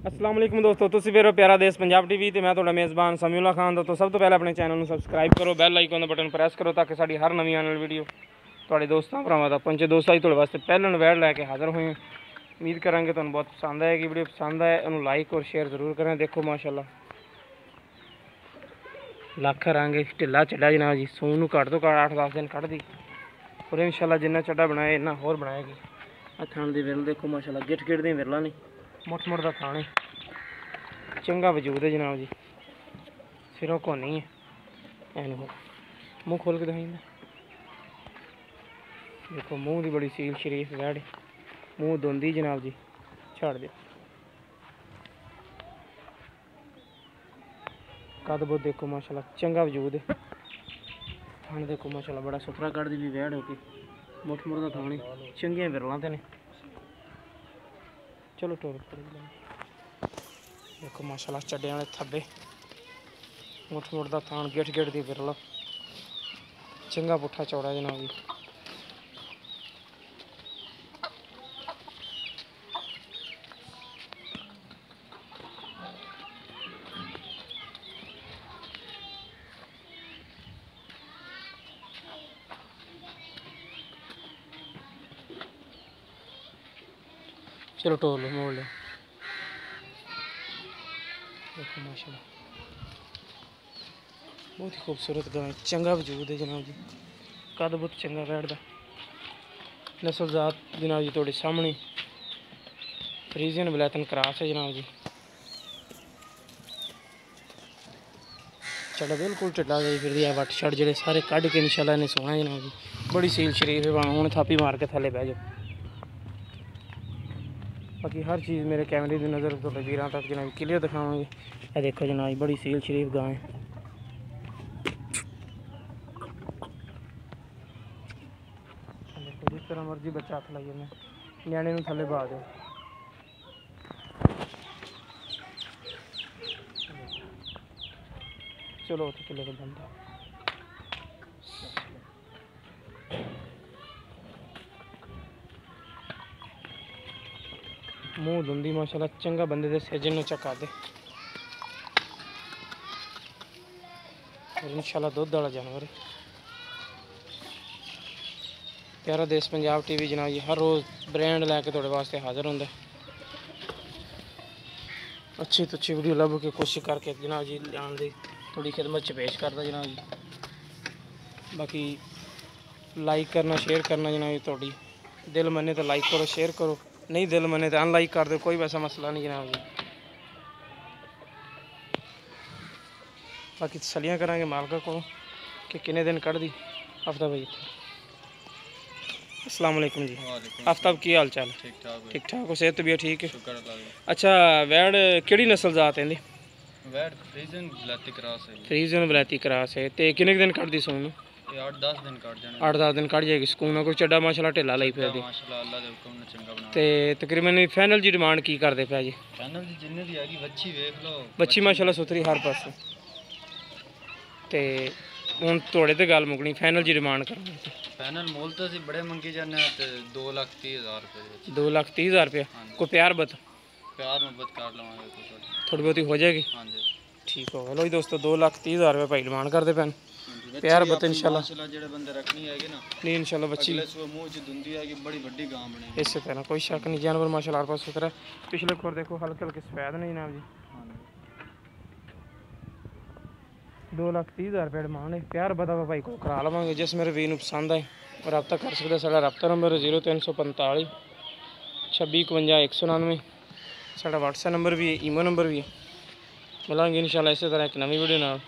अस्सलाम वालेकुम दोस्तों, तुसीं फिर प्यारा देश पंजाब टीवी ते मैं तुहाडा मेज़बान समीउल्लाह खान। दोस्तों सब तो पहले अपने चैनल को सबसक्राइब करो, बैल आइकन दा बटन प्रेस करो ताकि साडी हर नवीं आने वाली वीडियो तुहाडे दोस्तां भरावां तक पहुंचे। दोस्तों अज तुहाडे वास्ते पहले वैड लैके हाज़र होए। उम्मीद करांगे तुहानूं बहुत पसंद आएगी वीडियो। पसंद आए उन्होंने लाइक और शेयर जरूर करें। देखो माशाल्लाह लख रंग ढिला चढ़ा जनाब जी। सून नूं घट तो घट 8-10 दिन कढ़ दी और इंशाल्लाह जिन्ना चढ़ा बनाए इन्ना होर बनाएगी। थान दी विरल देखो माशाल्लाह गिट गिट दी विरला नहीं मुठ मुठ दा थान है। चंगा वजूद है जनाब जी। सिरों को नहीं है एन मुँह खोल के दिखाई देखो मुँह की बड़ी सील शरीफ वैड़ मुँह धोंदी जनाब जी। छड़ दे कद बहुत देखो माशाल्लाह चंगा वजूद है। थान देखो माशाल्लाह बड़ा सुथरा कड़ दी भी वैड़ हो के मुठ मुठ दा थान है। चंगियां विरलां ते ने। चलो टोर देखो माशाल्लाह चड्डे वाले थब्बे मुठ मुठ दा थान गिट गिट दी विरला चंगा पुट्ठा चौड़ा जनाब जी। चलो टोर लो मोड़ लो देखो माशाल्लाह बहुत ही खूबसूरत गाय चंगा वजूद है जनाब जी। कद बहुत चंगा बैठदा नस्ल जात जनाब जी थोड़े सामने फ्रीजियन वलैतन क्रॉस है जनाब जी। चढ़ा बिल्कुल ढिला गई फिर दिया वट छड़ जेडे सारे कढ़ के इंशाल्लाह इन्हें सोना जनाब जी। बड़ी सील शरीफ है भावें हुण थापी मार के थले बह जाओ। बाकी हर चीज़ मेरे कैमरे की नज़र तो वीर तक जनाब क्लियर दिखावांगे। यह देखो जनाब बड़ी सील शरीफ गाय देखो जिस तरह मर्जी बच्चा हथ लाइए मैं न्याणे नूं थले बहा दो। चलो उत्थे किले तो बंद मुँह धुंदी माशाल्लाह चंगा बंदे दे सेजन नूं चका दे और इंशाल्लाह दुध वाला जानवर है। प्यारा देश पंजाब टीवी जनाब जी हर रोज़ ब्रांड लैके थोड़े वास्ते हाज़र होंगे। अच्छी तो अच्छी वीडियो लभ के कोशिश करके जनाब जी लियान दी थोड़ी खिदमत च पेश करता जनाब जी। बाकी लाइक करना शेयर करना जनाब जी थोड़ी दिल मने तो लाइक करो शेयर करो, नहीं दिल मने तो अनलाइक कर दो, कोई वैसा मसला नहीं जनाब जी। बाकी तसलियाँ करांगे मालका को कि किन्ने दिन कढ़ दी हफ्ता भाई। अस्सलाम वालेकुम जी। आफ्ताब की हाल चाल? ठीक ठाक हो? सेहत तबीयत ठीक है? अच्छा वैड़ केड़ी नस्ल जात है? फ्रीजियन वलैती क्रॉस है। तो किन्ने दिन कढ़ दी सून? 8-10 दिन कढ़ जाएगी सुकून कोई चड्डा माशाल्लाह ढिला लाई फिर दी। ते तकरीबन फाइनल जी डिमांड की करदे पे जी? फाइनल जी जिन्ने दी आगी बच्ची वेख लो बच्ची माशाल्लाह सुथरी हर पासों। ते हुण थोड़े ते गल मुकनी फाइनल जी डिमांड करनी फाइनल मोल तो असं बड़े मंगी जाने 2,30,000 रुपये 2,30,000 रुपया कोई प्यार बत मुहब्बत कर लवांगे थोड़ी बहुती हो जाएगी। हाँ जी ठीक होगा। लो जी दोस्तों 2,30,000 रुपये भाई डिमांड करते पैन प्यार बत इंशाल्लाह जेडे बंदे रखनी है ना नहीं इंशाल्लाह बच्ची मुंह च दुंदी है कि बड़ी बड़ी गां बने इस तरह कोई शक नहीं। जानवर माशाल्लाह पास सुथरा पिछले खोर देखो हल्के हल्के सफेद नहीं जनाब जी। 2,30,000 रुपये डिमांड है। प्यार बता भाई को करा लवेंगे जिस मेरे वीर पसंद आए रब्ता कर सकते। साडा रब्ता नंबर 0345 26 51 199 साडा व्हाट्सएप नंबर भी है ईमो नंबर भी है। मिलांगे इंशाल्लाह इस तरह एक नवी वीडियो नाल।